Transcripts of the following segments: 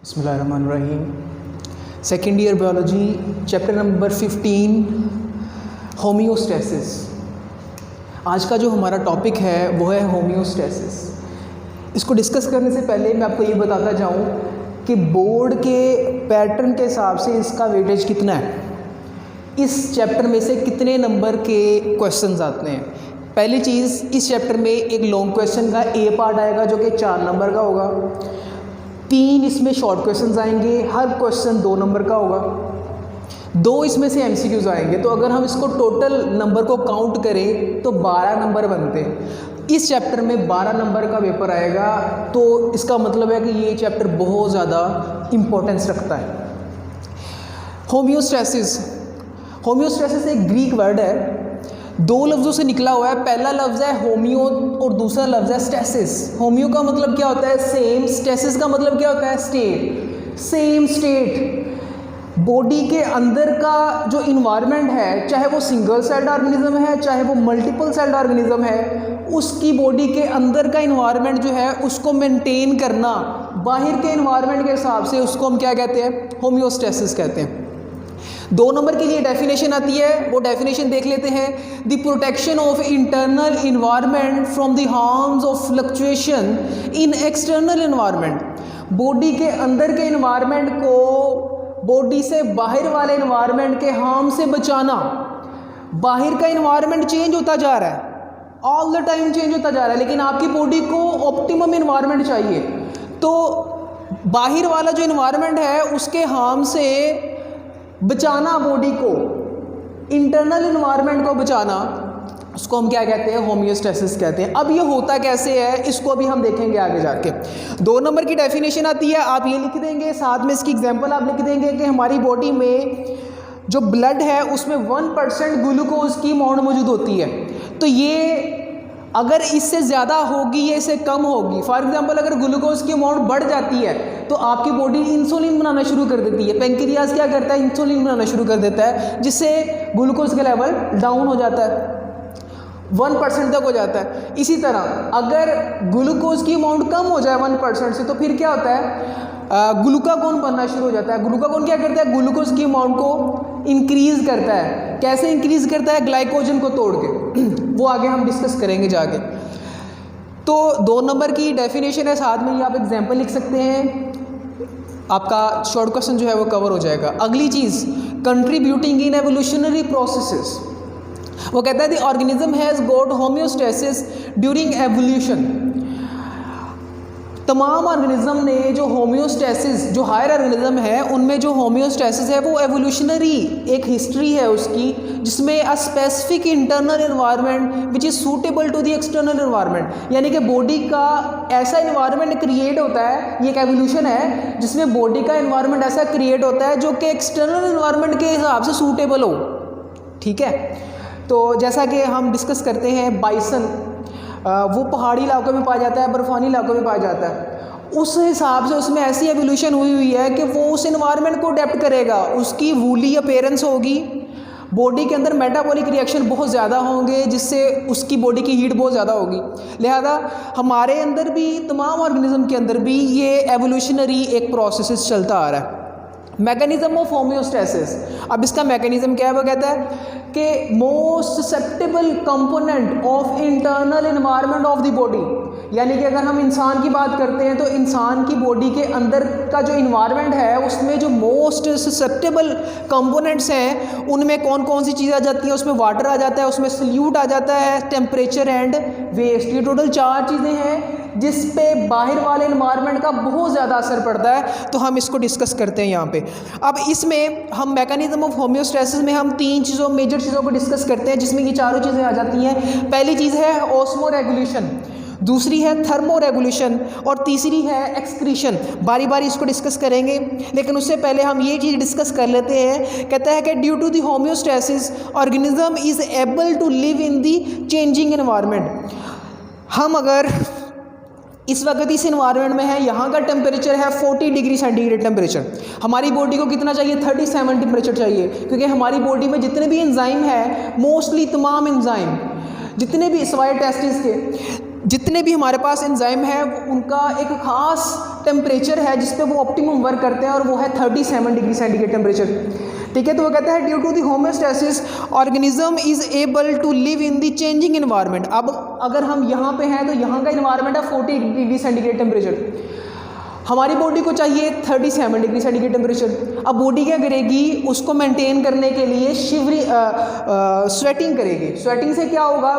बिस्मिल्लाहिर्रहमानिर्रहीम। Second year biology chapter number 15 homeostasis. आज का जो हमारा टॉपिक है वो है होम्योस्टेसिस। इसको डिस्कस करने से पहले मैं आपको ये बताता जाऊँ कि बोर्ड के पैटर्न के हिसाब से इसका वेटेज कितना है, इस चैप्टर में से कितने नंबर के क्वेश्चंस आते हैं। पहली चीज़, इस चैप्टर में एक लॉन्ग क्वेश्चन का ए पार्ट आएगा जो कि 4 नंबर का होगा। 3 इसमें शॉर्ट क्वेश्चंस आएंगे, हर क्वेश्चन 2 नंबर का होगा। 2 इसमें से एमसीक्यूज आएंगे। तो अगर हम इसको टोटल नंबर को काउंट करें तो 12 नंबर बनते हैं। इस चैप्टर में 12 नंबर का पेपर आएगा, तो इसका मतलब है कि ये चैप्टर बहुत ज़्यादा इम्पोर्टेंस रखता है। होम्योस्टेसिस, होम्योस्टेसिस एक ग्रीक वर्ड है, 2 लफ्ज़ों से निकला हुआ है। पहला लफ्ज़ है होमियो और दूसरा लफ्ज़ है स्टेसिस। होमियो का मतलब क्या होता है? सेम। स्टेसिस का मतलब क्या होता है? स्टेट। Same state. बॉडी के अंदर का जो इन्वायरमेंट है, चाहे वो सिंगल सेल्ड ऑर्गेनिज्म है चाहे वो मल्टीपल सेल्ड ऑर्गेनिज्म है, उसकी बॉडी के अंदर का इन्वायरमेंट जो है उसको मेंटेन करना बाहर के इन्वायरमेंट के हिसाब से, उसको हम क्या कहते हैं? होम्योस्टेसिस कहते हैं। 2 नंबर के लिए डेफिनेशन आती है, वो डेफिनेशन देख लेते हैं। The protection of internal environment from the harms of fluctuation in external environment. Body के अंदर के इन्वायरमेंट को बॉडी से बाहर वाले इन्वायरमेंट के हार्म से बचाना। बाहर का इन्वायरमेंट चेंज होता जा रहा है, ऑल द टाइम चेंज होता जा रहा है, लेकिन आपकी बॉडी को ऑप्टिमम इन्वायरमेंट चाहिए। तो बाहर वाला जो इन्वायरमेंट है उसके हार्म से बचाना, बॉडी को, इंटरनल इन्वायरमेंट को बचाना, उसको हम क्या कहते हैं? होम्योस्टेसिस कहते हैं। अब ये होता कैसे है, इसको अभी हम देखेंगे आगे जाके। 2 नंबर की डेफिनेशन आती है, आप ये लिख देंगे, साथ में इसकी एग्जांपल आप लिख देंगे कि हमारी बॉडी में जो ब्लड है उसमें 1% ग्लूकोज की अमाउंट मौजूद होती है। तो ये अगर इससे ज़्यादा होगी या इससे कम होगी, फॉर एग्जांपल अगर ग्लूकोज की अमाउंट बढ़ जाती है तो आपकी बॉडी इंसुलिन बनाना शुरू कर देती है। पेंक्रियाज क्या करता है? इंसुलिन बनाना शुरू कर देता है, जिससे ग्लूकोज का लेवल डाउन हो जाता है, 1% तक हो जाता है। इसी तरह अगर ग्लूकोज की अमाउंट कम हो जाए 1% से, तो फिर क्या होता है? ग्लूकागोन बनना शुरू हो जाता है। ग्लूकागोन क्या करता है? ग्लूकोज की अमाउंट को इंक्रीज करता है। कैसे इंक्रीज करता है? ग्लाइकोजन को तोड़ के। वो आगे हम डिस्कस करेंगे जाके। तो 2 नंबर की डेफिनेशन है, साथ में ये आप एग्जाम्पल लिख सकते हैं, आपका शॉर्ट क्वेश्चन जो है वो कवर हो जाएगा। अगली चीज़, कंट्रीब्यूटिंग इन एवोल्यूशनरी प्रोसेसेस। वो कहता है the organism has got homeostasis during evolution. तमाम ऑर्गेनिज्म ने जो होम्योस्टेसिस, जो हायर ऑर्गेनिज्म है उनमें जो होम्योस्टेसिस है वो एवोल्यूशनरी एक हिस्ट्री है उसकी, जिसमें a specific internal environment which is suitable to the external environment. यानी कि बॉडी का ऐसा इन्वायरमेंट क्रिएट होता है, ये एक एवोल्यूशन है जिसमें बॉडी का इन्वायरमेंट ऐसा क्रिएट होता है जो कि एक्सटर्नल इन्वायरमेंट के हिसाब से सूटेबल हो। ठीक है, तो जैसा कि हम डिस्कस करते हैं, बाइसन वो पहाड़ी इलाकों में पाया जाता है, बर्फानी इलाकों में पाया जाता है। उस हिसाब से उसमें ऐसी एवोल्यूशन हुई है कि वो उस एनवायरनमेंट को अडेप्ट करेगा, उसकी वूली अपीयरेंस होगी, बॉडी के अंदर मेटाबॉलिक रिएक्शन बहुत ज़्यादा होंगे जिससे उसकी बॉडी की हीट बहुत ज़्यादा होगी। लिहाजा हमारे अंदर भी, तमाम ऑर्गेनिज्म के अंदर भी ये एवोल्यूशनरी एक प्रोसेस चलता आ रहा है। मैकेनिज्म ऑफ होम्योस्टेसिस, अब इसका मैकेनिज्म क्या है? वो कहता है कि most susceptible component of internal environment of the body. यानी कि अगर हम इंसान की बात करते हैं तो इंसान की बॉडी के अंदर का जो इन्वायरमेंट है उसमें जो मोस्ट ससेप्टेबल कंपोनेंट्स हैं उनमें कौन कौन सी चीज़ आ जाती है? उसमें वाटर आ जाता है, उसमें सल्यूट आ जाता है, टेम्परेचर एंड वेस्ट। ये टोटल 4 चीज़ें हैं जिस पे बाहर वाले इन्वायरमेंट का बहुत ज़्यादा असर पड़ता है। तो हम इसको डिस्कस करते हैं यहाँ पे। अब इसमें हम मैकेनिज्म ऑफ होम्योस्टेसिस में हम 3 चीज़ों, मेजर चीज़ों को डिस्कस करते हैं जिसमें ये चारों चीज़ें आ जाती हैं। पहली चीज़ है ऑस्मो रेगुलेशन, दूसरी है थर्मो रेगुलेशन और तीसरी है एक्सक्रीशन। बारी बारी इसको डिस्कस करेंगे, लेकिन उससे पहले हम ये चीज़ डिस्कस कर लेते हैं। कहता है कि due to the homeostasis organism is able to live in the changing environment. हम अगर इस वक्त इस इन्वायरमेंट में है, यहाँ का टेम्परेचर है 40 डिग्री सेंटीग्रेड टेम्परेचर, हमारी बॉडी को कितना चाहिए? 37 टेम्परेचर चाहिए, क्योंकि हमारी बॉडी में जितने भी एंजाइम है, मोस्टली तमाम एंजाइम जितने भी सिवाय टेस्टिस के, जितने भी हमारे पास एंजाइम है उनका एक ख़ास टेम्परेचर है जिस पे वो ऑप्टिमम वर्क करते हैं और वो है 37 डिग्री सेंटीग्रेड टेम्परेचर। ठीक है, तो वो कहता है due to the homeostasis organism is able to live in the changing environment. अब अगर हम यहाँ पे हैं तो यहाँ का इन्वायरमेंट है 40 डिग्री सेंटीग्रेड टेम्परेचर, हमारी बॉडी को चाहिए 37 डिग्री सेंटीग्रेड टेम्परेचर। अब बॉडी क्या करेगी, उसको मेंटेन करने के लिए स्वेटिंग करेगी। स्वेटिंग से क्या होगा,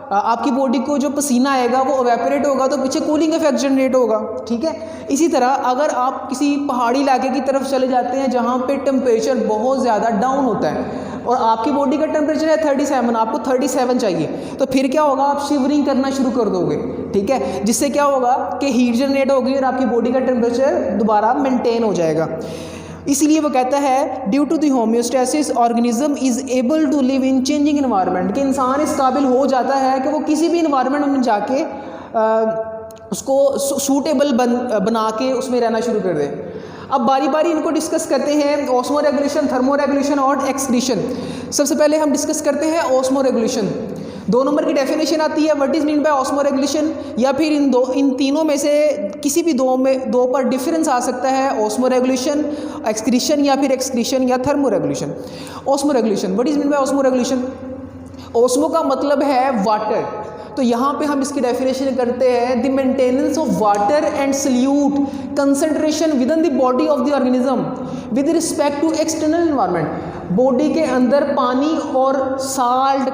आपकी बॉडी को जो पसीना आएगा वो एवेपोरेट होगा तो पीछे कूलिंग इफेक्ट जनरेट होगा। ठीक है, इसी तरह अगर आप किसी पहाड़ी इलाके की तरफ चले जाते हैं जहाँ पे टेम्परेचर बहुत ज़्यादा डाउन होता है और आपकी बॉडी का टेम्परेचर है 37, आपको 37 चाहिए, तो फिर क्या होगा, आप शिवरिंग करना शुरू कर दोगे। ठीक है, जिससे क्या होगा कि हीट जनरेट होगी और आपकी बॉडी का टेम्परेचर दोबारा मेंटेन हो जाएगा। इसीलिए वो कहता है due to the homeostasis organism is able to live in changing environment, कि इंसान इस काबिल हो जाता है कि वो किसी भी इन्वायरमेंट में जाके उसको सूटेबल बना के उसमें रहना शुरू कर दे। अब बारी बारी इनको डिस्कस करते हैं, ऑस्मो रेगुलेशन, थर्मो रेगुलेशन और एक्सक्रीशन। सबसे पहले हम डिस्कस करते हैं ऑस्मो रेगुलेशन। 2 नंबर की डेफिनेशन आती है, what is mean by osmo regulation, या फिर इन तीनों में से किसी भी दो पर डिफरेंस आ सकता है, ऑस्मो रेगुलेशन, एक्सक्रीशन या फिर एक्सक्रीशन या thermo regulation. Osmo regulation, what is mean by osmo regulation, osmo का मतलब है वाटर, तो यहाँ पे हम इसकी डेफिनेशन करते हैं the maintenance of water and solute concentration within the body of the organism with respect to external environment. Body के अंदर पानी और साल्ट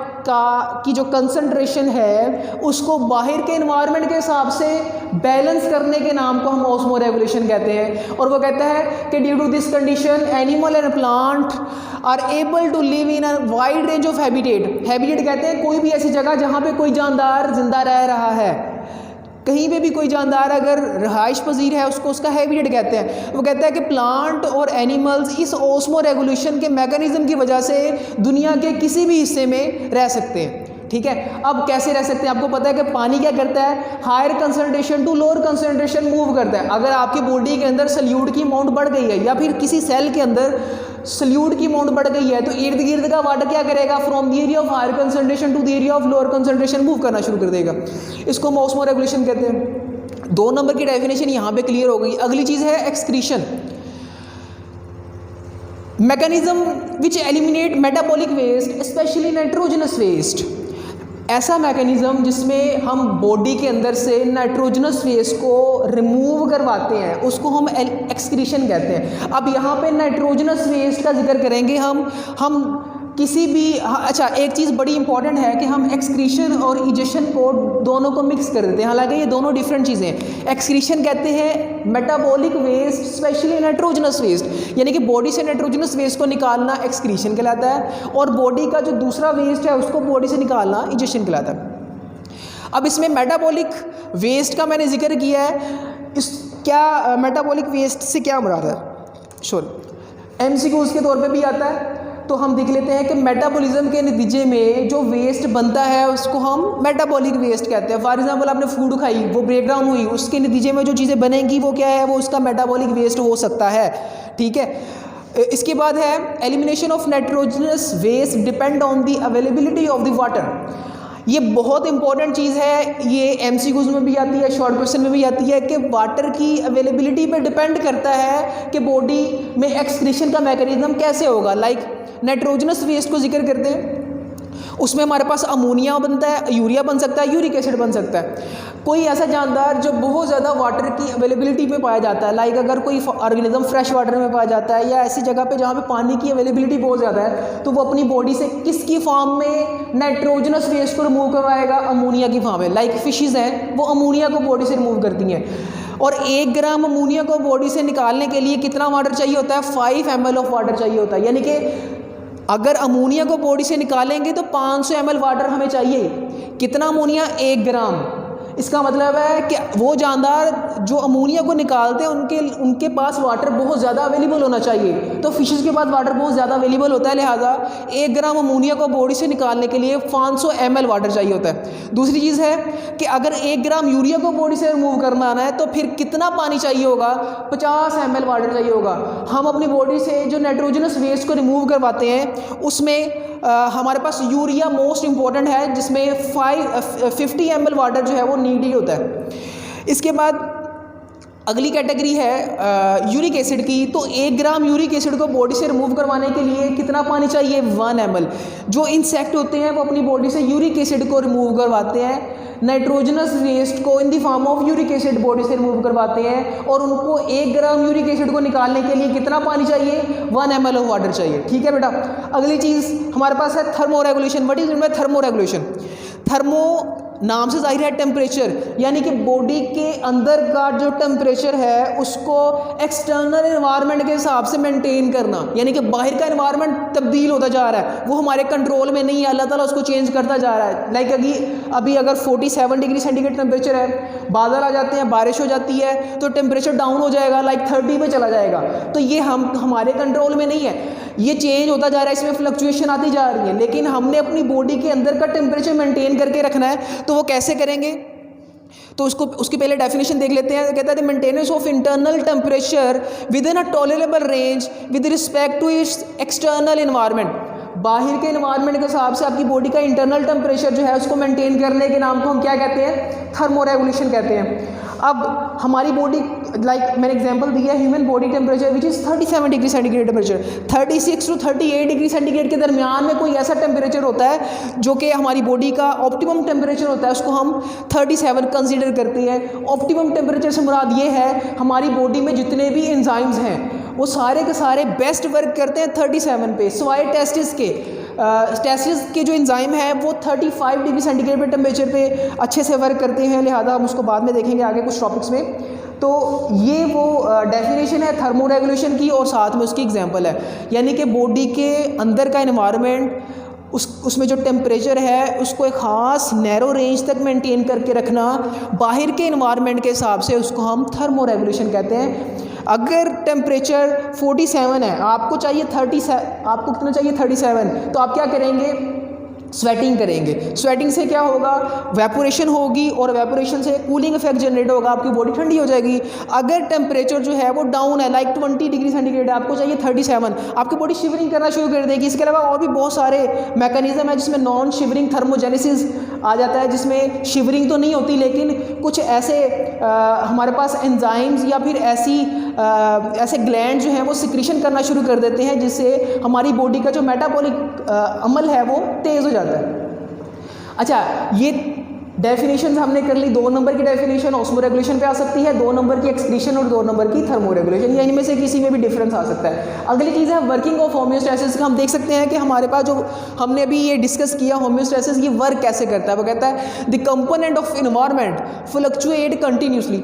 की जो कंसंट्रेशन है उसको बाहर के एनवायरनमेंट के हिसाब से बैलेंस करने के नाम को हम ऑस्मो रेगुलेशन कहते हैं। और वो कहता है कि due to this condition animal and plant are able to live in a wide range of habitat. Habitat कहते हैं कोई भी ऐसी जगह जहाँ पे कोई जानदार जिंदा रह रहा है, कहीं पे भी कोई जानदार अगर रहाइश पजीर है उसको उसका हैबिटेट कहते हैं। वो कहता है कि प्लांट और एनिमल्स इस ऑस्मो रेगुलेशन के मैकेनिज्म की वजह से दुनिया के किसी भी हिस्से में रह सकते हैं। ठीक है, अब कैसे रह सकते हैं, आपको पता है कि पानी क्या करता है, higher concentration to lower concentration move करता है। अगर आपकी बॉडी के अंदर सल्यूट की अमाउंट बढ़ गई है या फिर किसी सेल के अंदर सल्यूट की अमाउंट बढ़ गई है तो इर्द गिर्द का वाटर क्या करेगा, from the area of higher concentration to the area of lower concentration move करना शुरू कर देगा। इसको हम ऑस्मो रेगुलेशन कहते हैं। 2 नंबर की डेफिनेशन यहाँ पे क्लियर हो गई। अगली चीज़ है excretion, mechanism which eliminate metabolic waste specially nitrogenous waste. ऐसा मैकेनिज्म जिसमें हम बॉडी के अंदर से नाइट्रोजनस वेस्ट को रिमूव करवाते हैं उसको हम एक्सक्रीशन कहते हैं। अब यहाँ पे नाइट्रोजनस वेस्ट का जिक्र करेंगे हम किसी भी, अच्छा एक चीज़ बड़ी इंपॉर्टेंट है कि हम एक्सक्रीशन और इजेशन को दोनों को मिक्स कर देते हैं, हालांकि ये दोनों डिफरेंट चीज़ें हैं। एक्सक्रीशन कहते हैं metabolic waste specially nitrogenous waste, यानी कि बॉडी से नाइट्रोजनस वेस्ट को निकालना एक्सक्रीशन कहलाता है और बॉडी का जो दूसरा वेस्ट है उसको बॉडी से निकालना इजेशन कहलाता है। अब इसमें मेटाबॉलिक वेस्ट का मैंने जिक्र किया है, क्या मेटाबॉलिक वेस्ट से क्या मुराद है, MCQs के तौर पे भी आता है, तो हम देख लेते हैं कि मेटाबॉलिज्म के नतीजे में जो वेस्ट बनता है उसको हम मेटाबॉलिक वेस्ट कहते हैं। फॉर एग्जांपल आपने फूड खाई, वो ब्रेक डाउन हुई, उसके नतीजे में जो चीज़ें बनेंगी वो क्या है, वो उसका मेटाबॉलिक वेस्ट हो सकता है। ठीक है, इसके बाद है elimination of nitrogenous waste depend on the availability of the water. ये बहुत इंपॉर्टेंट चीज़ है, ये MCQs में भी आती है, शॉर्ट क्वेश्चन में भी आती है कि वाटर की अवेलेबिलिटी पे डिपेंड करता है कि बॉडी में एक्सक्रीशन का मैकेनिज्म कैसे होगा। लाइक नाइट्रोजनस वेस्ट को जिक्र करते हैं, उसमें हमारे पास अमोनिया बनता है, यूरिया बन सकता है, यूरिक एसिड बन सकता है। कोई ऐसा जानदार जो बहुत ज़्यादा वाटर की अवेलेबिलिटी पे पाया जाता है, लाइक अगर कोई ऑर्गेनिज्म फ्रेश वाटर में पाया जाता है या ऐसी जगह पे जहाँ पे पानी की अवेलेबिलिटी बहुत ज़्यादा है, तो वो अपनी बॉडी से किसकी फॉर्म में नाइट्रोजनस वेस्ट को रिमूव करवाएगा, अमोनिया की फॉर्म में। लाइक फिशेज़ हैं, वो अमोनिया को बॉडी से रिमूव करती हैं। और 1 ग्राम अमोनिया को बॉडी से निकालने के लिए कितना वाटर चाहिए होता है, 5 ml ऑफ वाटर चाहिए होता है। यानी कि अगर अमोनिया को बॉडी से निकालेंगे तो 500 ml वाटर हमें चाहिए। कितना अमोनिया, 1 ग्राम। इसका मतलब है कि वो जानदार जो अमोनिया को निकालते हैं उनके पास वाटर बहुत ज़्यादा अवेलेबल होना चाहिए। तो फिशेस के पास वाटर बहुत ज़्यादा अवेलेबल होता है, लिहाजा 1 ग्राम अमोनिया को बॉडी से निकालने के लिए 500 ml वाटर चाहिए होता है। दूसरी चीज़ है कि अगर 1 ग्राम यूरिया को बॉडी से रिमूव करना आना है तो फिर कितना पानी चाहिए होगा, 50 ml वाटर चाहिए होगा। हम अपनी बॉडी से जो नाइट्रोजनस वेस्ट को रिमूव करवाते हैं उसमें हमारे पास यूरिया मोस्ट इंपॉर्टेंट है, जिसमें 50 ml वाटर जो है वो नीड होता है। इसके बाद अगली कैटेगरी है यूरिक एसिड की। तो 1 ग्राम यूरिक एसिड को बॉडी से रिमूव करवाने के लिए कितना पानी चाहिए? 1 ml। जो इंसेक्ट होते हैं वो अपनी बॉडी से यूरिक एसिड को रिमूव करवाते हैं, नाइट्रोजनस वेस्ट को in the form of uric acid body से रिमूव करवाते हैं, और उनको 1 ग्राम यूरिक एसिड को निकालने के लिए कितना पानी चाहिए? 1 ml ऑफ वाटर चाहिए। ठीक है बेटा। अगली चीज़ हमारे पास है thermo regulation. What is thermo regulation? Thermo नाम से जाहिर है टेम्परेचर, यानी कि बॉडी के अंदर का जो टेम्परेचर है उसको एक्सटर्नल एनवायरनमेंट के हिसाब से मेंटेन करना, यानी कि बाहर का एनवायरनमेंट तब्दील होता जा रहा है, वो हमारे कंट्रोल में नहीं है, अल्लाह ताला उसको चेंज करता जा रहा है। लाइक अभी अगर 47 डिग्री सेंटीग्रेड टेम्परेचर है, बादल आ जाते हैं, बारिश हो जाती है, तो टेम्परेचर डाउन हो जाएगा, लाइक 30 पे चला जाएगा। तो ये हमारे कंट्रोल में नहीं है, ये चेंज होता जा रहा है, इसमें फ्लक्चुएशन आती जा रही है, लेकिन हमने अपनी बॉडी के अंदर का टेम्परेचर मेंटेन करके रखना है। तो वो कैसे करेंगे? तो उसकी पहले डेफिनेशन देख लेते हैं। कहता है maintenance of internal temperature within a tolerable range with respect to its external environment. बाहर के एनवायरनमेंट के हिसाब से आपकी बॉडी का इंटरनल टेम्परेचर जो है उसको मेंटेन करने के नाम को हम क्या कहते हैं? थर्मो रेगुलेशन कहते हैं। अब हमारी बॉडी, लाइक मैंने एग्जांपल दिया, human body temperature which is 37 degree centigrade temperature, 36 to 38 degree centigrade के दरमियान में कोई ऐसा टेम्परेचर होता है जो कि हमारी बॉडी का ऑप्टिमम टेम्परेचर होता है, उसको हम 37 कंसीडर करते हैं। ऑप्टिमम टेम्परेचर से मुराद ये है हमारी बॉडी में जितने भी एंजाइम्स हैं वो सारे के सारे बेस्ट वर्क करते हैं 37 पे, सिवाय टेस्टिस के जो एंजाइम है वो 35 डिग्री सेंटीग्रेड पे टेम्परेचर पे अच्छे से वर्क करते हैं, लिहाजा हम उसको बाद में देखेंगे आगे कुछ टॉपिक्स में। तो ये वो डेफिनेशन है थर्मो रेगुलेशन की, और साथ में उसकी एग्जांपल है, यानी कि बॉडी के अंदर का एनवायरनमेंट उसमें जो टेम्परेचर है उसको एक ख़ास नैरो रेंज तक मेंटेन करके रखना, बाहर के एनवायरनमेंट के हिसाब से उसको हम थर्मो रेगुलेशन कहते हैं। अगर टेम्परेचर 47 है, आपको चाहिए 37, आपको कितना चाहिए? 37, तो आप क्या करेंगे? स्वेटिंग करेंगे। स्वेटिंग से क्या होगा? वेपोरेशन होगी, और वेपोरेशन से कूलिंग इफेक्ट जनरेट होगा, आपकी बॉडी ठंडी हो जाएगी। अगर टेम्परेचर जो है वो डाउन है, लाइक 20 डिग्री सेंटीग्रेड, आपको चाहिए 37, आपकी बॉडी शिवरिंग करना शुरू कर देगी। इसके अलावा और भी बहुत सारे मैकेनिज्म है जिसमें नॉन शिवरिंग थर्मोजेनेसिस आ जाता है, जिसमें शिवरिंग तो नहीं होती, लेकिन कुछ ऐसे हमारे पास एंजाइम्स या फिर ऐसे ग्लैंड जो हैं वो सिक्रीशन करना शुरू कर देते हैं, जिससे हमारी बॉडी का जो मेटाबॉलिक अमल है वो तेज़ हो जाता है। अच्छा, ये डेफिनेशन हमने कर ली। 2 नंबर की डेफिनेशन ऑस्मो रेगुलेशन पे आ सकती है, 2 नंबर की एक्सक्रीशन और 2 नंबर की थर्मो रेगुलेशन, या इनमें से किसी में भी डिफरेंस आ सकता है। अगली चीज़ है वर्किंग ऑफ होम्योस्टैसिस का। हम देख सकते हैं कि हमारे पास जो हमने अभी ये डिस्कस किया होम्योस्टैसिस, ये वर्क कैसे करता है। वो कहता है the component of environment fluctuate continuously.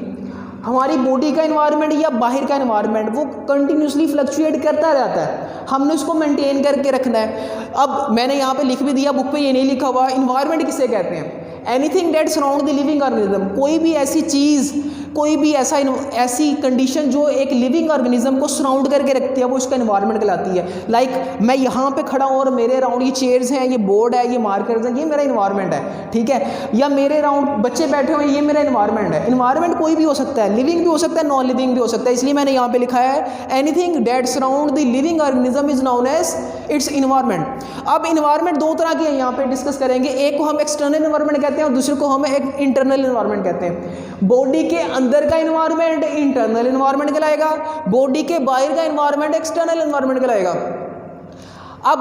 हमारी बॉडी का एनवायरनमेंट या बाहर का एनवायरनमेंट वो कंटिन्यूसली फ्लक्चुएट करता रहता है, हमने उसको मेंटेन करके रखना है। अब मैंने यहाँ पे लिख भी दिया, बुक पे ये नहीं लिखा हुआ, एनवायरनमेंट किसे कहते हैं? Anything that surround the living organism. कोई भी ऐसी चीज़, कोई भी ऐसी कंडीशन जो एक लिविंग ऑर्गेनिज्म को सराउंड करके रखती है, वो उसका एनवायरनमेंट कहलाती है। लाइक मैं यहाँ पे खड़ा हूँ और मेरे अराउंड ये चेयर्स हैं, ये बोर्ड है, ये मार्कर्स हैं, ये मेरा एनवायरनमेंट है, ठीक है। या मेरे अराउंड बच्चे बैठे हुए हैं, ये मेरा एनवायरनमेंट है। एनवायरनमेंट कोई भी हो सकता है, लिविंग भी हो सकता है, नॉन लिविंग भी हो सकता है, इसलिए मैंने यहाँ पे लिखा है anything that surround the living organism is known as its environment. अब एनवायरनमेंट 2 तरह के हैं, यहाँ पे डिस्कस करेंगे। एक को हम एक्सटर्नल एनवायरनमेंट कहते हैं और दूसरे को हम एक इंटरनल एनवायरनमेंट कहते हैं। बॉडी के अंदर का एनवायरनमेंट इंटरनल एनवायरनमेंट कहलाएगा, बॉडी के बाहर का एनवायरनमेंट एक्सटर्नल एनवायरनमेंट कहलाएगा। अब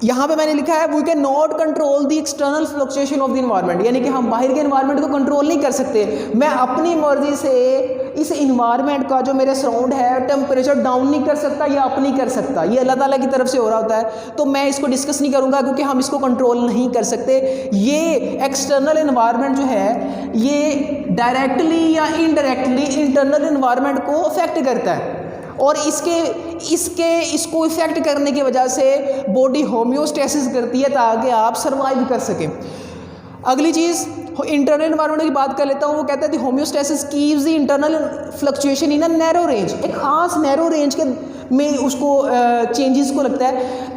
यहाँ पे मैंने लिखा है we can not control the external fluctuation of the environment, यानी कि हम बाहर के एनवायरनमेंट को कंट्रोल नहीं कर सकते। मैं अपनी मर्जी से इस एनवायरनमेंट का जो मेरे सराउंड है टेम्परेचर डाउन नहीं कर सकता या अप नहीं कर सकता, ये अल्लाह ताला की तरफ से हो रहा होता है। तो मैं इसको डिस्कस नहीं करूँगा क्योंकि हम इसको कंट्रोल नहीं कर सकते। ये एक्सटर्नल एनवायरनमेंट जो है ये डायरेक्टली या इनडायरेक्टली इंटरनल एनवायरनमेंट को अफेक्ट करता है, और इसको इफेक्ट करने की वजह से बॉडी होम्योस्टेसिस करती है ताकि आप सर्वाइव कर सकें। अगली चीज़ इंटरनल एनवायरनमेंट की बात कर लेता हूँ। वो कहता है homeostasis keeps the internal fluctuation in a narrow range. एक खास नैरो रेंज के में उसको चेंजेस को लगता है।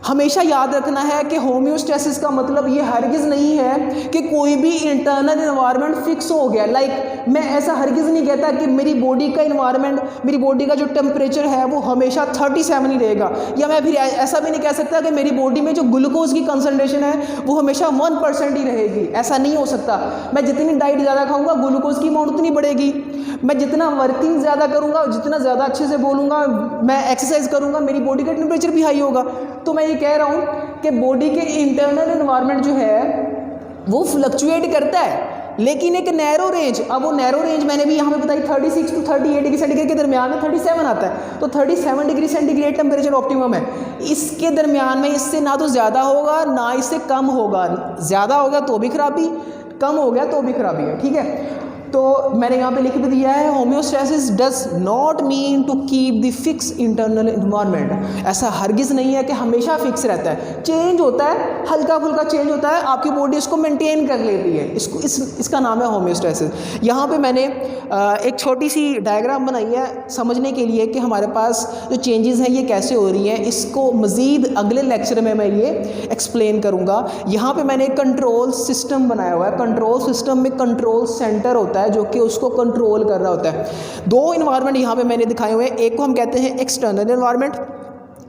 हमेशा याद रखना है कि होम्योस्टेसिस का मतलब ये हरगिज़ नहीं है कि कोई भी इंटरनल इन्वायरमेंट फिक्स हो गया। लाइक मैं ऐसा हरगिज़ नहीं कहता कि मेरी बॉडी का इन्वायरमेंट, मेरी बॉडी का जो टेम्परेचर है वो हमेशा 37 ही रहेगा, या मैं फिर ऐसा भी नहीं कह सकता कि मेरी बॉडी में जो ग्लूकोज की कंसनट्रेशन है वो हमेशा 1% ही रहेगी। ऐसा नहीं हो सकता। मैं जितनी डाइट ज़्यादा खाऊंगा ग्लूकोज की अमाउंट उतनी बढ़ेगी। मैं जितना वर्किंग ज़्यादा करूँगा, जितना ज़्यादा अच्छे से बोलूँगा, मैं एक्सरसाइज करूँगा, मेरी बॉडी का टेम्परेचर भी हाई होगा। तो मैं ये कह रहा हूँ कि बॉडी के इंटरनल एनवायरनमेंट जो है वो फ्लक्चुएट करता है, लेकिन एक नैरो रेंज। अब वो नैरो रेंज मैंने भी यहाँ पे बताई 36 to 38 डिग्री सेंटीग्रेड के दरमियान में 37 आता है। तो 37 डिग्री सेंटीग्रेड टेम्परेचर ऑप्टिमम है। इसके दरमियान में इससे ना तो ज़्यादा होगा ना इससे कम होगा। ज़्यादा होगा तो भी खराबी, कम हो गया तो भी खराबी है। ठीक है, तो मैंने यहाँ पे लिख भी दिया है, homeostasis does not mean to keep the fix internal environment. ऐसा हरगिज़ नहीं है कि हमेशा फिक्स रहता है, चेंज होता है, हल्का फुल्का चेंज होता है, आपकी बॉडी इसको मेंटेन कर लेती है। इसका नाम है होम्योस्टेसिस। यहाँ पे मैंने एक छोटी सी डायग्राम बनाई है समझने के लिए कि हमारे पास जो चेंजेस हैं ये कैसे हो रही हैं। इसको मज़ीद अगले लेक्चर में मैं ये एक्सप्लेन करूँगा। यहाँ पे मैंने कंट्रोल सिस्टम बनाया हुआ है। कंट्रोल सिस्टम में कंट्रोल सेंटर होता है जो कि उसको कंट्रोल कर रहा होता है। दो इन्वायरमेंट यहाँ पे मैंने दिखाए हुए हैं। एक को हम कहते हैं एक्सटर्नल इन्वायरमेंट,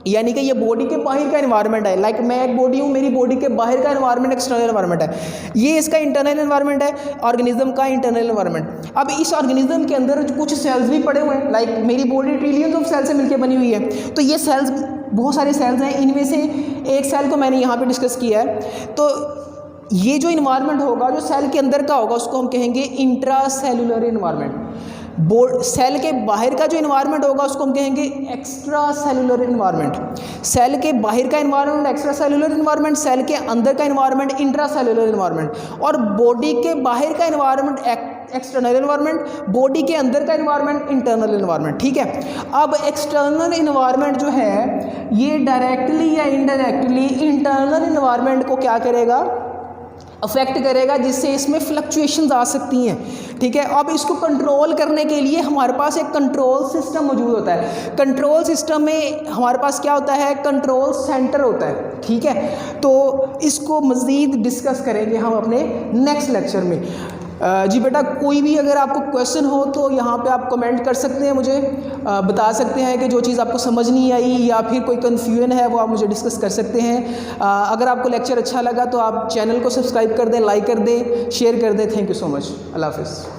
यानी कि ये बॉडी के बाहर का इन्वायरमेंट है। लाइक मैं एक बॉडी हूँ, मेरी बॉडी के बाहर का इन्वायरमेंट एक्सटर्नल इन्वायरमेंट है। ये इसका इंटरनल इन्वायरमेंट है, ऑर्गेनिज्म का इंटरनल इन्वायरमेंट। अब इस ऑर्गेनिज्म के अंदर कुछ सेल्स भी पड़े हुए हैं। लाइक मेरी बॉडी ट्रिलियंस ऑफ सेल से मिलकर बनी हुई है। तो ये सेल्स, बहुत सारे सेल्स हैं, इनमें से एक सेल को मैंने यहाँ पर डिस्कस किया है। तो ये जो इन्वायरमेंट होगा जो सेल के अंदर का होगा उसको हम कहेंगे इंट्रा सेलुलर इन्वायरमेंट। सेल के बाहर का जो इन्वायरमेंट होगा उसको हम कहेंगे एक्स्ट्रा सेलुलर इन्वायरमेंट। सेल के बाहर का environment extra cellular environment, cell के अंदर का इन्वायरमेंट इंट्रा सेलुलर इन्वायरमेंट, और बॉडी के बाहर का इन्वायरमेंट एक्सटर्नल इन्वायरमेंट, बॉडी के अंदर का इन्वायरमेंट इंटरनल इन्वायरमेंट। ठीक है, अब एक्सटर्नल इन्वायरमेंट जो है ये डायरेक्टली या इनडायरेक्टली इंटरनल इन्वायरमेंट को क्या करेगा, अफेक्ट करेगा, जिससे इसमें फ्लक्चुएशंस आ सकती हैं। ठीक है, अब इसको कंट्रोल करने के लिए हमारे पास एक कंट्रोल सिस्टम मौजूद होता है। कंट्रोल सिस्टम में हमारे पास क्या होता है, कंट्रोल सेंटर होता है। ठीक है, तो इसको मज़ीद डिस्कस करेंगे हम अपने नेक्स्ट लेक्चर में। जी बेटा, कोई भी अगर आपको क्वेश्चन हो तो यहाँ पे आप कमेंट कर सकते हैं, मुझे बता सकते हैं कि जो चीज़ आपको समझ नहीं आई या फिर कोई कन्फ्यूजन है वो आप मुझे डिस्कस कर सकते हैं। अगर आपको लेक्चर अच्छा लगा तो आप चैनल को सब्सक्राइब कर दें, लाइक कर दें, शेयर कर दें। Thank you so much. अल्लाह हाफ़िज़।